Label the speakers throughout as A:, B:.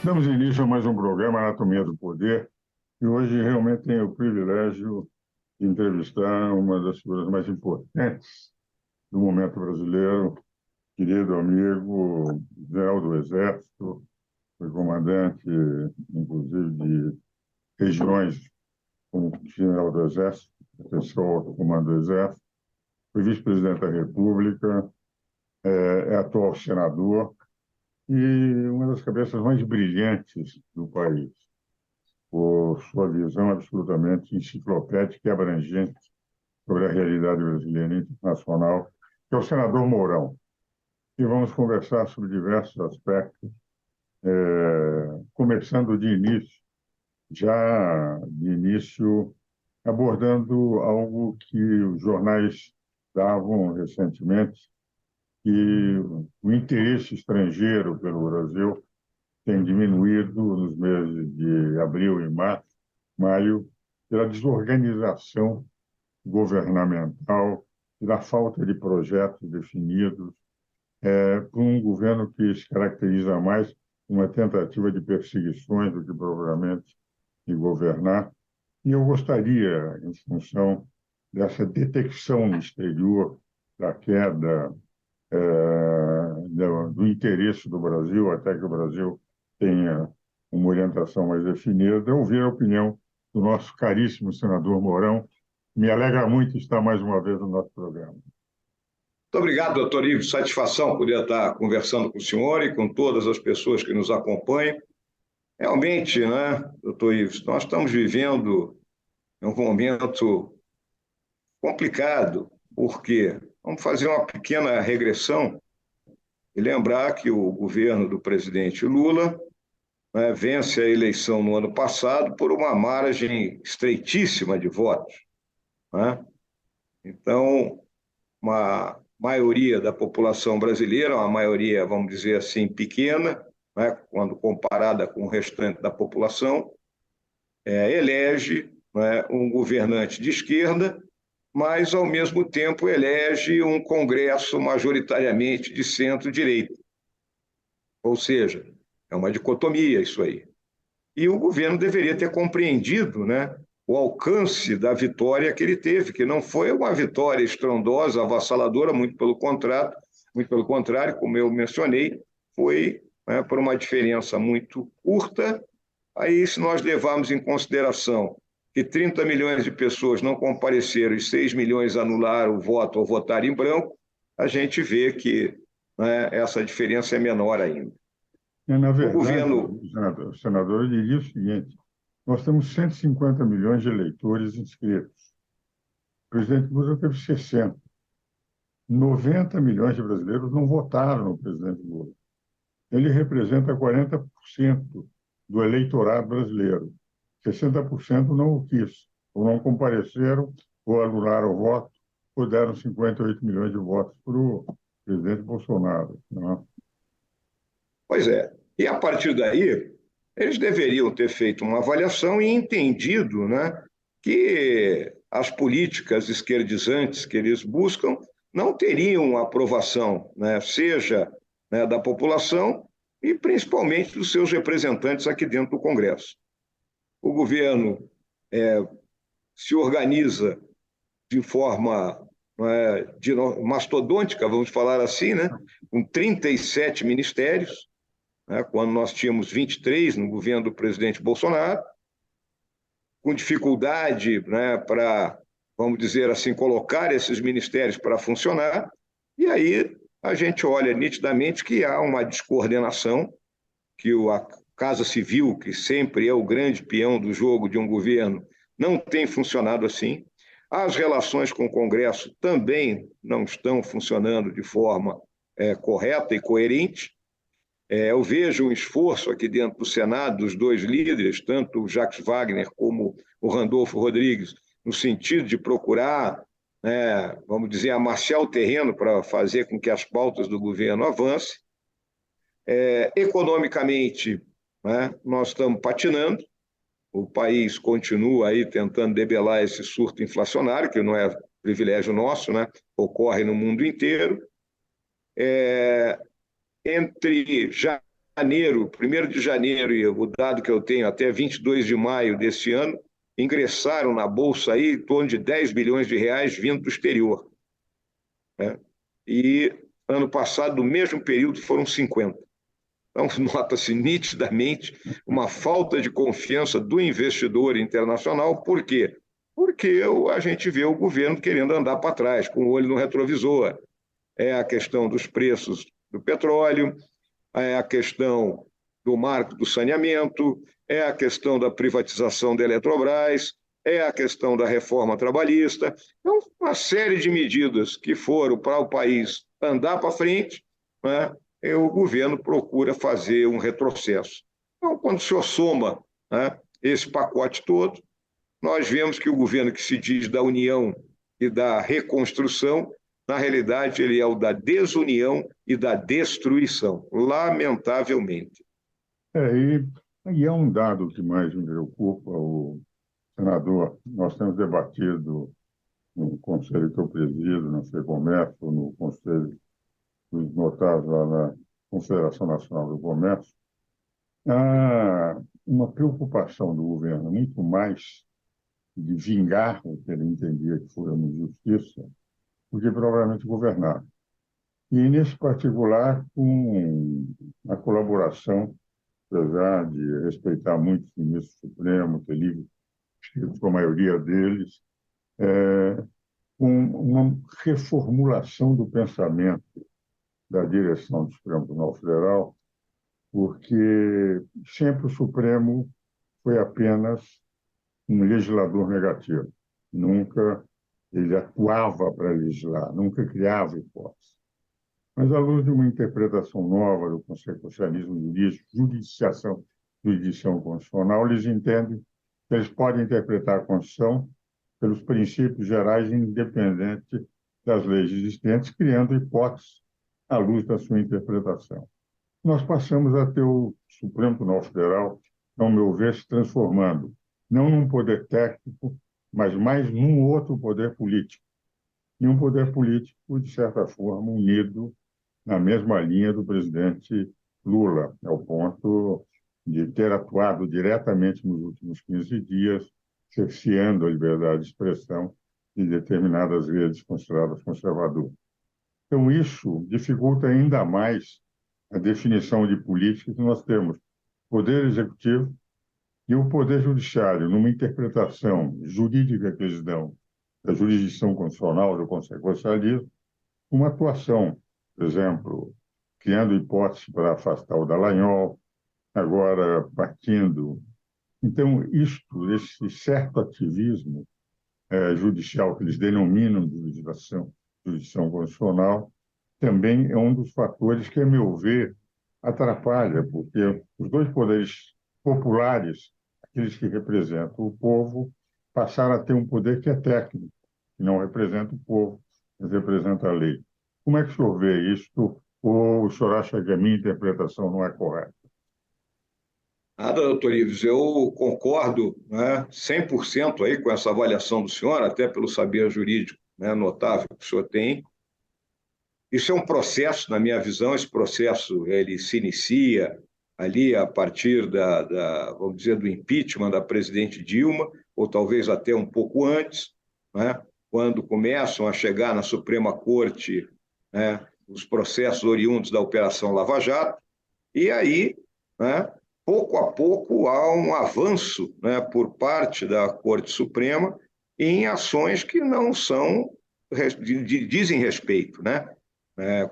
A: Damos início a mais um programa Anatomia do Poder e hoje realmente tenho o privilégio de entrevistar uma das figuras mais importantes do momento brasileiro, querido amigo, general do Exército, foi comandante, inclusive, de regiões como general do Exército, pessoal do Comando do Exército, foi vice-presidente da República, é atual senador e uma das cabeças mais brilhantes do país, por sua visão absolutamente enciclopédica e abrangente sobre a realidade brasileira e internacional, que é o senador Mourão. E vamos conversar sobre diversos aspectos, começando de início, abordando algo que os jornais davam recentemente, que o interesse estrangeiro pelo Brasil tem diminuído nos meses de abril e maio, pela desorganização governamental e da falta de projetos definidos, por um governo que se caracteriza mais uma tentativa de perseguições do que propriamente de governar. E eu gostaria, em função dessa detecção no exterior da queda do interesse do Brasil, até que o Brasil tenha uma orientação mais definida, ouvir a opinião do nosso caríssimo senador Mourão. Me alegra muito estar mais uma vez no nosso programa.
B: Muito obrigado, doutor Ivo. Satisfação poder estar conversando com o senhor e com todas as pessoas que nos acompanham. Realmente, né, doutor Ivo, nós estamos vivendo um momento complicado, porque vamos fazer uma pequena regressão e lembrar que o governo do presidente Lula, né, vence a eleição no ano passado por uma margem estreitíssima de votos, né? Então, uma maioria da população brasileira, uma maioria, vamos dizer assim, pequena, né, quando comparada com o restante da população, elege, né, um governante de esquerda, mas, ao mesmo tempo, elege um Congresso majoritariamente de centro-direita. Ou seja, é uma dicotomia isso aí. E o governo deveria ter compreendido, né, o alcance da vitória que ele teve, que não foi uma vitória estrondosa, avassaladora, muito pelo contrário, como eu mencionei, foi, né, por uma diferença muito curta. Aí, se nós levarmos em consideração que 30 milhões de pessoas não compareceram e 6 milhões anularam o voto ou votaram em branco, a gente vê que, né, essa diferença é menor ainda.
A: Na
B: O
A: verdade,
B: governo...
A: senador, eu diria o seguinte: nós temos 150 milhões de eleitores inscritos. O presidente Lula teve 60. 90 milhões de brasileiros não votaram no presidente Lula. Ele representa 40% do eleitorado brasileiro. 60% não o quis, ou não compareceram, ou anularam o voto, ou deram 58 milhões de votos para o presidente Bolsonaro, né?
B: Pois é. E a partir daí, eles deveriam ter feito uma avaliação e entendido, né, que as políticas esquerdizantes que eles buscam não teriam aprovação, né, seja, né, da população e principalmente dos seus representantes aqui dentro do Congresso. O governo se organiza de forma, né, mastodôntica, vamos falar assim, né, com 37 ministérios, né, quando nós tínhamos 23 no governo do presidente Bolsonaro, com dificuldade, né, para, vamos dizer assim, colocar esses ministérios para funcionar, e aí a gente olha nitidamente que há uma descoordenação, que a Casa Civil, que sempre é o grande peão do jogo de um governo, não tem funcionado assim. As relações com o Congresso também não estão funcionando de forma correta e coerente. Eu vejo um esforço aqui dentro do Senado dos dois líderes, tanto o Jacques Wagner como o Randolfo Rodrigues, no sentido de procurar, né, vamos dizer, amaciar o terreno para fazer com que as pautas do governo avancem. Economicamente, né, nós estamos patinando, o país continua aí tentando debelar esse surto inflacionário, que não é privilégio nosso, né, ocorre no mundo inteiro. Entre janeiro, 1º de janeiro, e o dado que eu tenho até 22 de maio desse ano, ingressaram na Bolsa aí em torno de 10 bilhões de reais vindo do exterior. Né? E ano passado, no mesmo período, foram 50. Então, nota-se nitidamente uma falta de confiança do investidor internacional. Por quê? Porque a gente vê o governo querendo andar para trás, com o olho no retrovisor. É a questão dos preços do petróleo, é a questão do marco do saneamento, é a questão da privatização da Eletrobras, é a questão da reforma trabalhista. Então, uma série de medidas que foram para o país andar para frente, né, o governo procura fazer um retrocesso. Então, quando o senhor soma, né, esse pacote todo, nós vemos que o governo que se diz da união e da reconstrução, na realidade, ele é o da desunião e da destruição, lamentavelmente.
A: E é um dado que mais me preocupa, o senador. Nós temos debatido no conselho que eu presido, na FEComércio, no conselho dos notáveis lá na Confederação Nacional do Comércio, há uma preocupação do governo muito mais de vingar o que ele entendia que foi uma injustiça do que propriamente governar. E, nesse particular, com a colaboração, apesar de respeitar muito o ministro Supremo, ter lido escritos com a maioria deles, com uma reformulação do pensamento da direção do Supremo Tribunal Federal, porque sempre o Supremo foi apenas um legislador negativo. Nunca ele atuava para legislar, nunca criava hipótese. Mas, à luz de uma interpretação nova do consequencialismo jurídico, jurisdição constitucional, eles entendem que eles podem interpretar a Constituição pelos princípios gerais, independente das leis existentes, criando hipóteses à luz da sua interpretação. Nós passamos a ter o Supremo Tribunal Federal, ao meu ver, se transformando não num poder técnico, mas mais num outro poder político. E um poder político, de certa forma, unido na mesma linha do presidente Lula, ao ponto de ter atuado diretamente nos últimos 15 dias, cerceando a liberdade de expressão de determinadas redes consideradas conservadoras. Então, isso dificulta ainda mais a definição de política que nós temos. Poder executivo e o poder judiciário, numa interpretação jurídica que eles dão da jurisdição constitucional, do consequencialismo, uma atuação, por exemplo, criando hipótese para afastar o Dallagnol, agora partindo. Então, esse certo ativismo judicial, que eles denominam de jurisdição constitucional, também é um dos fatores que, a meu ver, atrapalha, porque os dois poderes populares, aqueles que representam o povo, passaram a ter um poder que é técnico, que não representa o povo, mas representa a lei. Como é que o senhor vê isso? Ou o senhor acha que a minha interpretação não é correta?
B: Doutor Ives, eu concordo, né, 100% aí com essa avaliação do senhor, até pelo saber jurídico, né, notável que o senhor tem. Isso é um processo, na minha visão, esse processo ele se inicia ali a partir vamos dizer, do impeachment da presidente Dilma, ou talvez até um pouco antes, né, quando começam a chegar na Suprema Corte, né, os processos oriundos da Operação Lava Jato, e aí, né, pouco a pouco, há um avanço, né, por parte da Corte Suprema em ações que não são, dizem respeito, né?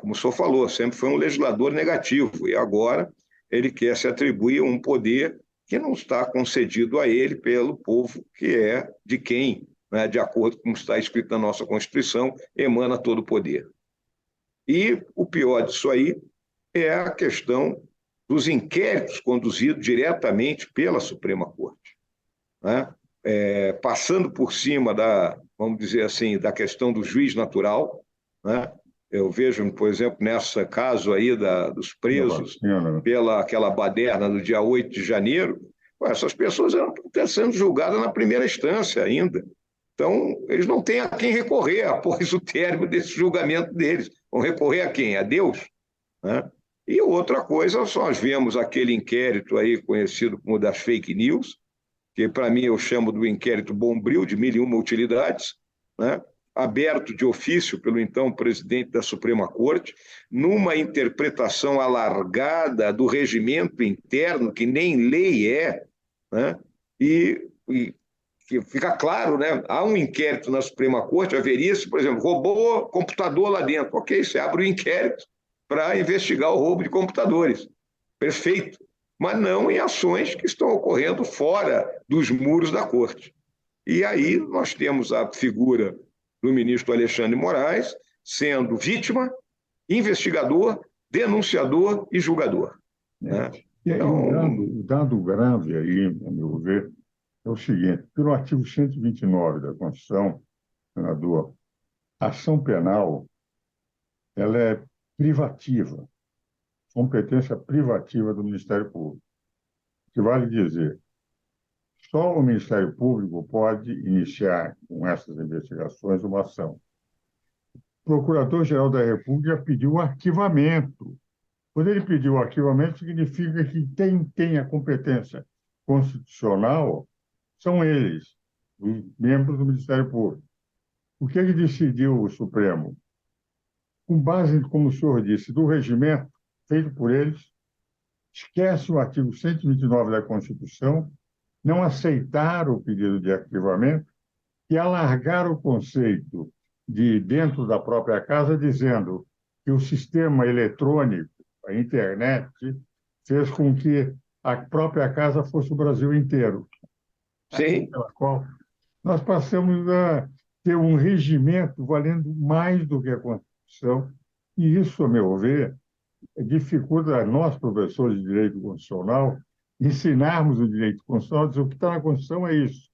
B: Como o senhor falou, sempre foi um legislador negativo, e agora ele quer se atribuir um poder que não está concedido a ele pelo povo, que é de quem, né, de acordo com o que está escrito na nossa Constituição, emana todo o poder. E o pior disso aí é a questão dos inquéritos conduzidos diretamente pela Suprema Corte, né? Passando por cima vamos dizer assim, da questão do juiz natural, né? Eu vejo, por exemplo, nesse caso aí dos presos pela aquela baderna do dia 8 de janeiro, essas pessoas estão sendo julgadas na primeira instância ainda. Então, eles não têm a quem recorrer após o término desse julgamento deles. Vão recorrer a quem? A Deus, né? E outra coisa, nós vemos aquele inquérito aí conhecido como das fake news, que para mim eu chamo do inquérito Bombril, de mil e uma utilidades, né? Aberto de ofício pelo então presidente da Suprema Corte, numa interpretação alargada do regimento interno, que nem lei é, né? E que fica claro, né? Há um inquérito na Suprema Corte, haveria se, por exemplo, roubou computador lá dentro. Ok, você abre o inquérito para investigar o roubo de computadores. Perfeito. Mas não em ações que estão ocorrendo fora dos muros da Corte. E aí nós temos a figura do ministro Alexandre de Moraes sendo vítima, investigador, denunciador e julgador. Né?
A: E o dado grave aí, a meu ver, é o seguinte: pelo artigo 129 da Constituição, senador, a ação penal ela é privativa, competência privativa do Ministério Público. O que vale dizer, só o Ministério Público pode iniciar com essas investigações uma ação. O Procurador-Geral da República pediu o arquivamento. Quando ele pediu o arquivamento, significa que quem tem a competência constitucional são eles, os membros do Ministério Público. O que ele decidiu o Supremo? Com base, como o senhor disse, do regimento feito por eles, esquece o artigo 129 da Constituição, não aceitaram o pedido de arquivamento e alargaram o conceito de dentro da própria casa, dizendo que o sistema eletrônico, a internet, fez com que a própria casa fosse o Brasil inteiro.
B: Sim.
A: Pela qual nós passamos a ter um regimento valendo mais do que a Constituição, e isso, a meu ver, dificulta a nós, professores de direito constitucional, ensinarmos o direito constitucional, dizer o que está na Constituição é isso,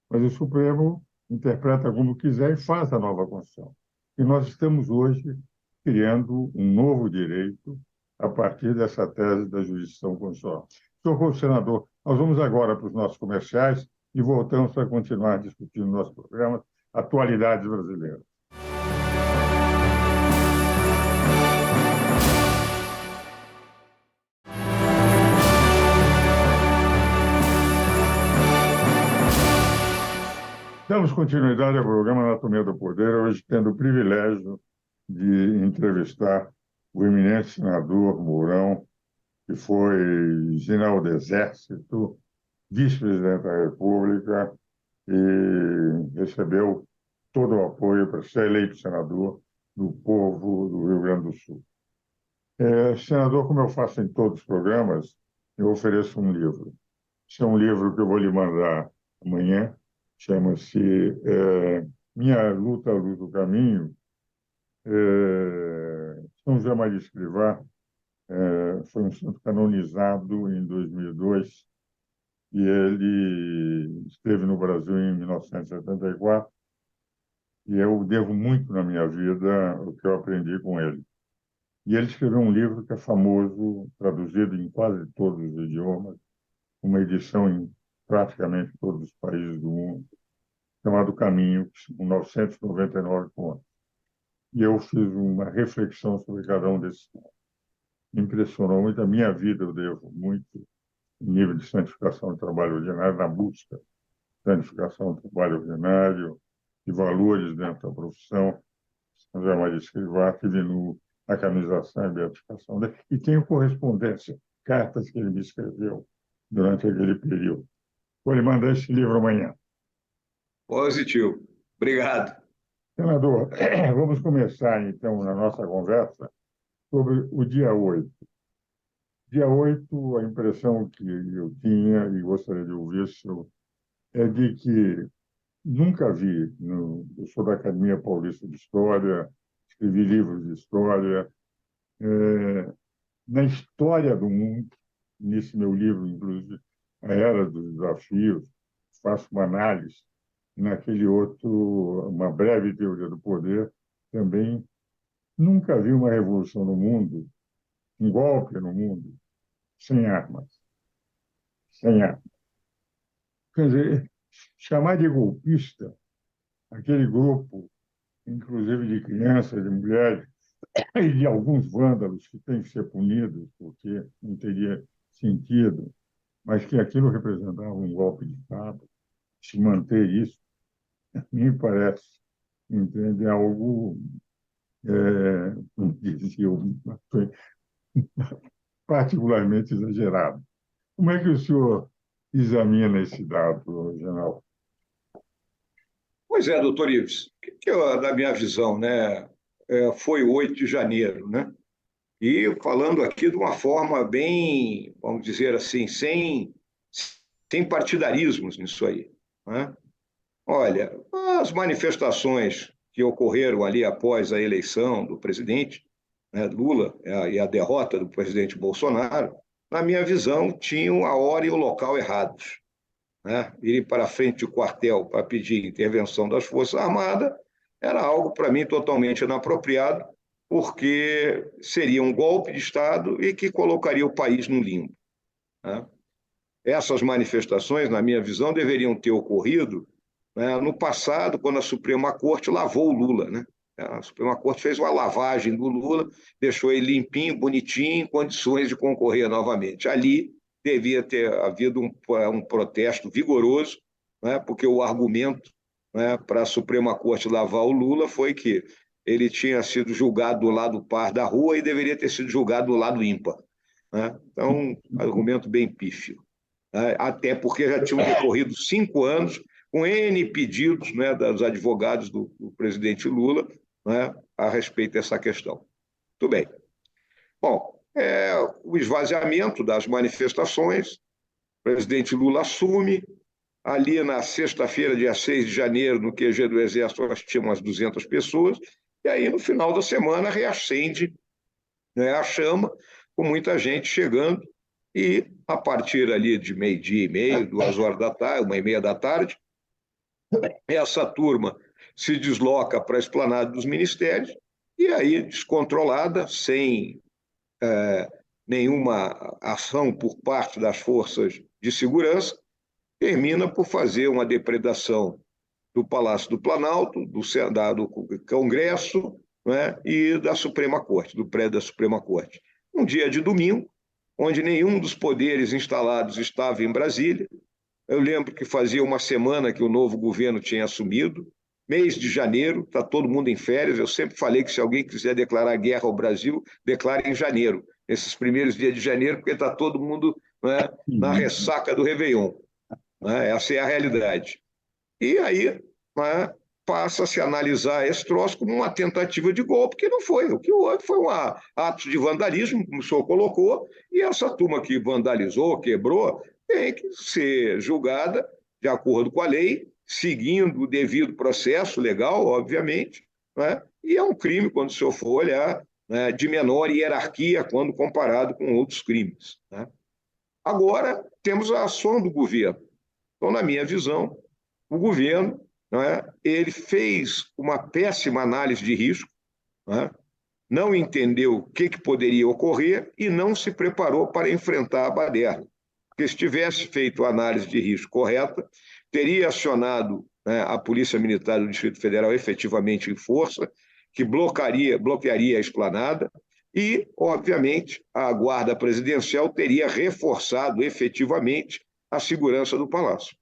A: mas o Supremo interpreta como quiser e faz a nova Constituição. E nós estamos hoje criando um novo direito a partir dessa tese da jurisdição constitucional. Senhor senador, nós vamos agora para os nossos comerciais e voltamos para continuar discutindo o nosso programa Atualidades Brasileiras. Damos continuidade ao programa Anatomia do Poder, hoje tendo o privilégio de entrevistar o eminente senador Mourão, que foi general do Exército, vice-presidente da República e recebeu todo o apoio para ser eleito senador do povo do Rio Grande do Sul. Senador, como eu faço em todos os programas, eu ofereço um livro. Esse é um livro que eu vou lhe mandar amanhã, chama-se Minha Luta, a Luz do Caminho. São José Maria Escrivá foi um santo canonizado em 2002 e ele esteve no Brasil em 1974 e eu devo muito na minha vida o que eu aprendi com ele. E ele escreveu um livro que é famoso, traduzido em quase todos os idiomas, uma edição em praticamente todos os países do mundo, chamado Caminho, com 999 contos. E eu fiz uma reflexão sobre cada um desses pontos. Me impressionou muito. A minha vida eu devo muito em nível de santificação do trabalho ordinário, na busca de santificação do trabalho ordinário, de valores dentro da profissão. São José Maria Escrivá, tive na canonização e beatificação dele, e tenho correspondência, cartas que ele me escreveu durante aquele período. Vou lhe mandar esse livro amanhã.
B: Positivo. Obrigado.
A: Senador, vamos começar, então, na nossa conversa sobre o dia 8. Dia 8, a impressão que eu tinha, e gostaria de ouvir isso, é de que nunca vi, eu sou da Academia Paulista de História, escrevi livros de história, na história do mundo, nesse meu livro, inclusive, A Era dos Desafios, faço uma análise, naquele outro, Uma Breve Teoria do Poder, também nunca vi uma revolução no mundo, um golpe no mundo, sem armas. Sem armas. Quer dizer, chamar de golpista aquele grupo, inclusive de crianças, de mulheres, e de alguns vândalos que têm que ser punidos, porque não teria sentido, mas que aquilo representava um golpe de Estado, se manter isso, me parece, entende, algo, como dizia, foi particularmente exagerado. Como é que o senhor examina esse dado, general?
B: Pois é, doutor Ives, na minha visão, né, foi 8 de janeiro, né? E falando aqui de uma forma bem, vamos dizer assim, sem partidarismos nisso aí, né? Olha, as manifestações que ocorreram ali após a eleição do presidente, né, Lula, e a derrota do presidente Bolsonaro, na minha visão, tinham a hora e o local errados, né? Ir para a frente do quartel para pedir intervenção das Forças Armadas era algo, para mim, totalmente inapropriado, porque seria um golpe de Estado e que colocaria o país no limbo, né? Essas manifestações, na minha visão, deveriam ter ocorrido, né, no passado, quando a Suprema Corte lavou o Lula, né? A Suprema Corte fez uma lavagem do Lula, deixou ele limpinho, bonitinho, em condições de concorrer novamente. Ali devia ter havido um protesto vigoroso, né, porque o argumento, né, para a Suprema Corte lavar o Lula foi que ele tinha sido julgado do lado par da rua e deveria ter sido julgado do lado ímpar, né? Então, argumento bem pífio, né? Até porque já tinham decorrido 5 anos com N pedidos, né, dos advogados do presidente Lula, né, a respeito dessa questão. Muito bem. Bom, o esvaziamento das manifestações, o presidente Lula assume. Ali na sexta-feira, dia 6 de janeiro, no QG do Exército, nós tínhamos umas 200 pessoas, e aí no final da semana reacende, né, a chama, com muita gente chegando, e a partir ali de meio-dia e meio, 2 horas da tarde, 1h30 da tarde, essa turma se desloca para a esplanada dos ministérios, e aí, descontrolada, sem nenhuma ação por parte das forças de segurança, termina por fazer uma depredação do Palácio do Planalto, do Congresso, né, e da Suprema Corte, do prédio da Suprema Corte. Um dia de domingo, onde nenhum dos poderes instalados estava em Brasília. Eu lembro que fazia uma semana que o novo governo tinha assumido, mês de janeiro, está todo mundo em férias. Eu sempre falei que se alguém quiser declarar guerra ao Brasil, declare em janeiro, nesses primeiros dias de janeiro, porque está todo mundo, né, na ressaca do Réveillon, né? Essa é a realidade. E aí, né, passa a se analisar esse troço como uma tentativa de golpe, que não foi. O que houve foi um ato de vandalismo, como o senhor colocou, e essa turma que vandalizou, quebrou, tem que ser julgada de acordo com a lei, seguindo o devido processo legal, obviamente, né? E é um crime, quando o senhor for olhar, né, de menor hierarquia quando comparado com outros crimes, né? Agora, temos a ação do governo. Então, na minha visão, o governo, né, ele fez uma péssima análise de risco, né, não entendeu o que poderia ocorrer e não se preparou para enfrentar a baderna. Porque se tivesse feito a análise de risco correta, teria acionado, né, a Polícia Militar do Distrito Federal efetivamente em força, que bloquearia a esplanada, e, obviamente, a Guarda Presidencial teria reforçado efetivamente a segurança do Palácio.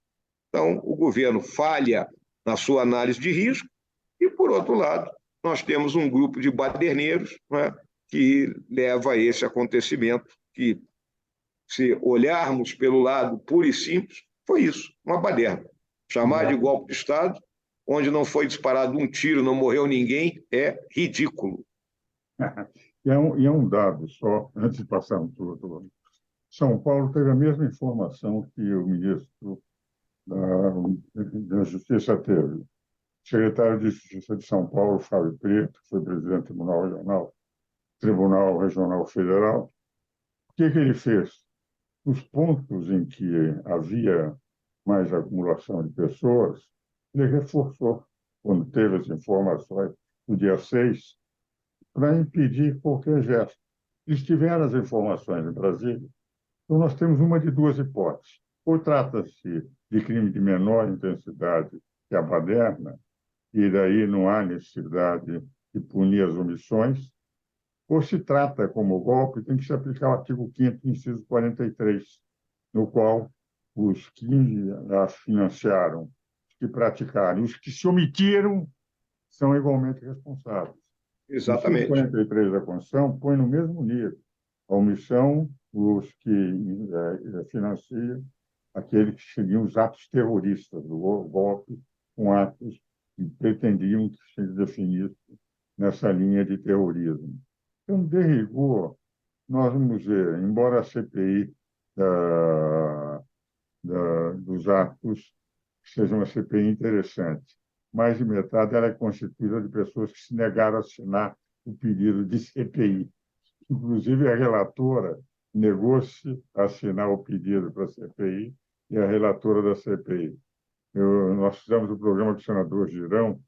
B: Então, o governo falha na sua análise de risco e, por outro lado, nós temos um grupo de baderneiros, né, que leva a esse acontecimento que, se olharmos pelo lado puro e simples, foi isso, uma baderna. Chamar de golpe de Estado, onde não foi disparado um tiro, não morreu ninguém, é ridículo.
A: E é um dado só, antes de passarmos para o outro lado. São Paulo teve a mesma informação que o ministro da Justiça teve. O secretário de Justiça de São Paulo, Fábio Preto, que foi presidente do Tribunal Regional Federal. O que ele fez? Os pontos em que havia mais acumulação de pessoas, ele reforçou, quando teve as informações, no dia 6, para impedir qualquer gesto. Eles tiveram as informações em Brasília. Então, nós temos uma de duas hipóteses. Ou trata-se de crime de menor intensidade que a baderna, e daí não há necessidade de punir as omissões, ou se trata como golpe, tem que se aplicar o artigo 5º, inciso 43, no qual os que a financiaram, os que praticaram, os que se omitiram são igualmente responsáveis. O inciso
B: Exatamente.
A: 43 da Constituição põe no mesmo nível a omissão, os que financiam aqueles que seguiam os atos terroristas do golpe, com atos que pretendiam que se definisse nessa linha de terrorismo. Então, de rigor, nós vamos ver, embora a CPI dos atos seja uma CPI interessante, mais de metade ela é constituída de pessoas que se negaram a assinar o pedido de CPI. Inclusive, a relatora negou-se a assinar o pedido para a CPI e a relatora da CPI. Nós fizemos o programa com o senador Girão,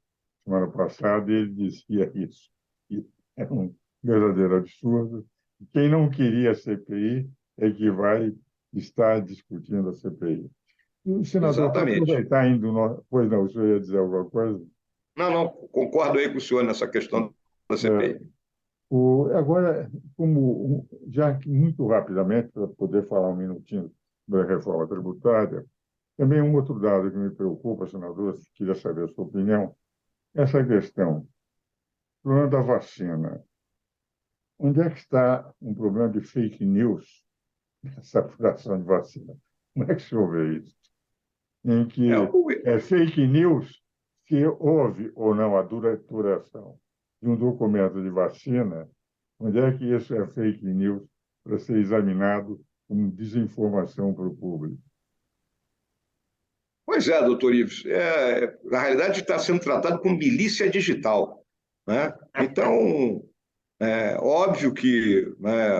A: semana passada, e ele dizia isso. E é um verdadeiro absurdo. Quem não queria a CPI é que vai estar discutindo a CPI. E, senador, para
B: Exatamente.
A: aproveitar indo... Pois não, o senhor ia dizer alguma coisa?
B: Não, não, concordo aí com o senhor nessa questão da CPI.
A: Agora, como já muito rapidamente, para poder falar um minutinho da reforma tributária, também um outro dado que me preocupa, senador, queria saber a sua opinião, essa questão, o problema da vacina. Onde é que está um problema de fake news nessa apuração de vacina? Como é que o senhor vê isso? Em que é fake news se houve ou não a duração de um documento de vacina, onde é que isso é fake news para ser examinado como desinformação para o público?
B: Pois é, doutor Ives. Na realidade, está sendo tratado como milícia digital, né? Então, é óbvio que, né,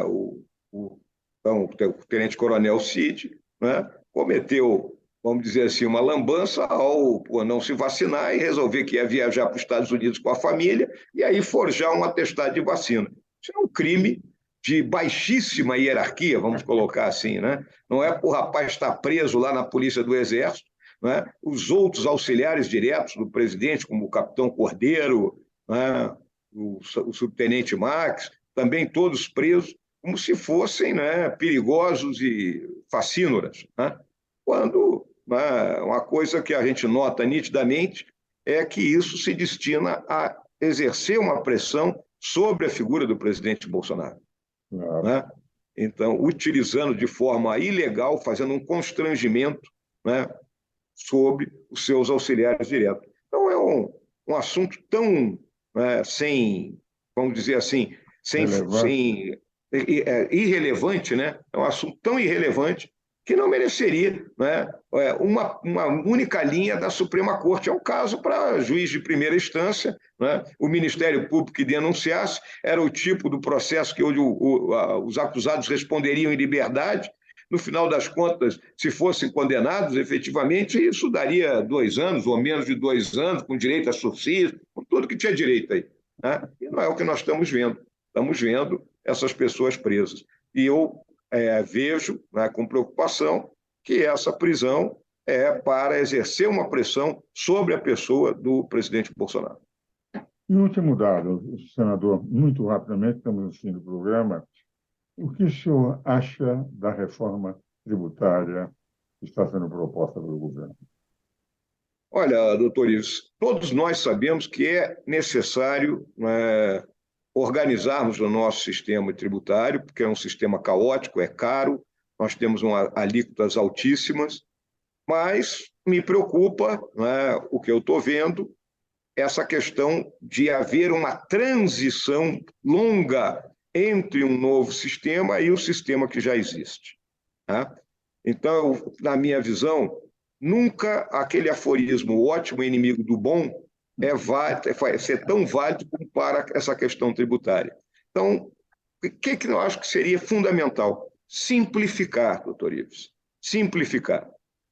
B: então, o tenente-coronel Cid, né, cometeu, vamos dizer assim, uma lambança ao por não se vacinar e resolver que ia viajar para os Estados Unidos com a família e aí forjar um atestado de vacina. Isso é um crime de baixíssima hierarquia, vamos colocar assim, né? Não é por rapaz estar preso lá na Polícia do Exército, né? Os outros auxiliares diretos do presidente, como o capitão Cordeiro, né? O subtenente Max, também todos presos, como se fossem, né, perigosos e facínoras, né? Quando, né, uma coisa que a gente nota nitidamente é que isso se destina a exercer uma pressão sobre a figura do presidente Bolsonaro, né? Então, utilizando de forma ilegal, fazendo um constrangimento, né, sobre os seus auxiliares diretos. Então, é um assunto tão, né, sem, vamos dizer assim, irrelevante, né? É um assunto tão irrelevante que não mereceria, né, uma única linha da Suprema Corte. É um caso para juiz de primeira instância, né? O Ministério Público que denunciasse, era o tipo do processo que os acusados responderiam em liberdade. No final das contas, se fossem condenados efetivamente, isso daria 2 anos ou menos de 2 anos, com direito a sursis, com tudo que tinha direito aí, né? E não é o que nós estamos vendo. Estamos vendo essas pessoas presas. E eu vejo, né, com preocupação que essa prisão é para exercer uma pressão sobre a pessoa do presidente Bolsonaro.
A: E último dado, senador, muito rapidamente, estamos no fim do programa. O que o senhor acha da reforma tributária que está sendo proposta pelo governo?
B: Olha, doutor Ives, todos nós sabemos que é necessário, né, organizarmos o nosso sistema tributário, porque é um sistema caótico, é caro, nós temos alíquotas altíssimas, mas me preocupa, né, o que eu estou vendo, essa questão de haver uma transição longa entre um novo sistema e o sistema que já existe, tá? Então, na minha visão, nunca aquele aforismo, o ótimo inimigo do bom, vai ser tão válido como para essa questão tributária. Então, o que eu acho que seria fundamental? Simplificar, doutor Ives. Simplificar.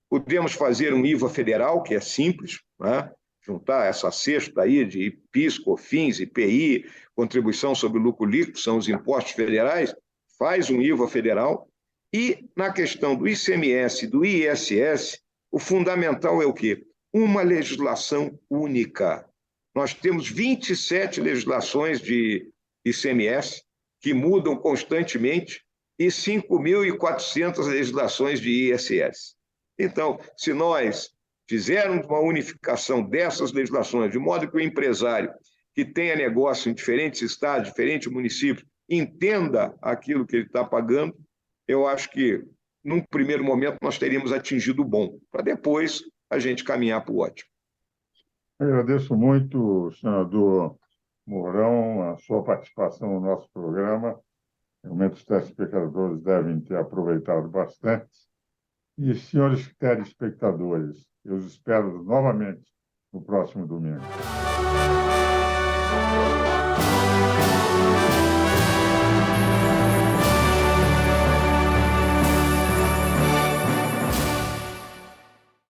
B: Podemos fazer um IVA federal, que é simples, né? Juntar essa cesta aí de PIS, COFINS, IPI, contribuição sobre o lucro líquido, são os impostos federais, faz um IVA federal. E na questão do ICMS e do ISS, o fundamental é o quê? Uma legislação única. Nós temos 27 legislações de ICMS, que mudam constantemente, e 5.400 legislações de ISS. Então, se nós fizermos uma unificação dessas legislações, de modo que o empresário que tenha negócio em diferentes estados, diferentes municípios, entenda aquilo que ele está pagando, eu acho que, num primeiro momento, nós teríamos atingido o bom, para depois a gente caminhar para o ótimo.
A: Agradeço muito, senador Mourão, a sua participação no nosso programa. Realmente os telespectadores devem ter aproveitado bastante. E, senhores telespectadores, eu os espero novamente no próximo domingo.